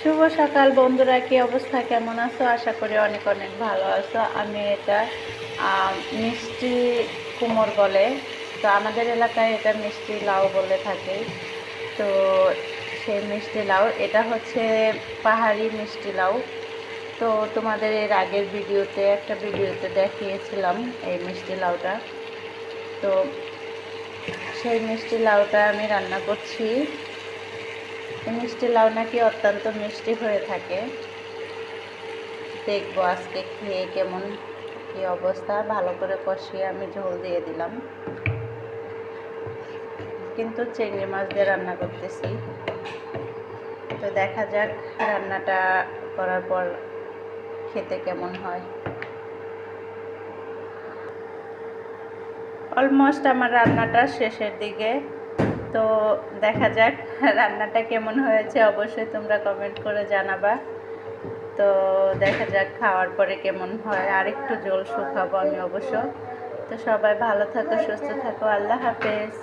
শুভ সকাল বন্ধুরা, কি অবস্থা, কেমন আছো? আশা করি অনেক অনেক ভালো আছো। আমি এটা মিষ্টি কুমড় বলে, তো আমাদের এলাকায় এটা মিষ্টি লাউ বলে থাকে। তো সেই মিষ্টি লাউ, এটা হচ্ছে পাহাড়ি মিষ্টি লাউ। তো তোমাদের এর আগের একটা ভিডিওতে দেখিয়েছিলাম এই মিষ্টি লাউটা। তো সেই মিষ্টি লাউটা আমি রান্না করছি। এই মিষ্টি লাউ নাকি অত্যন্ত মিষ্টি হয়ে থাকে। দেখবো আজকে খেয়ে কেমন কি অবস্থা। ভালো করে কষিয়ে আমি ঝোল দিয়ে দিলাম, কিন্তু চিংড়ি মাছ দিয়ে রান্না করতেছি। তো দেখা যাক রান্নাটা করার পর খেতে কেমন হয়। অলমোস্ট আমার রান্নাটা শেষের দিকে। তো দেখা যাক রান্নাটা কেমন হয়েছে, অবশ্যই তোমরা কমেন্ট করে জানাবা। তো দেখা যাক খাওয়ার পরে কেমন হয়। আর একটু ঝোল শুকাবো আমি অবশ্য। তো সবাই ভালো থাকো, সুস্থ থাকো, আল্লাহ হাফেজ।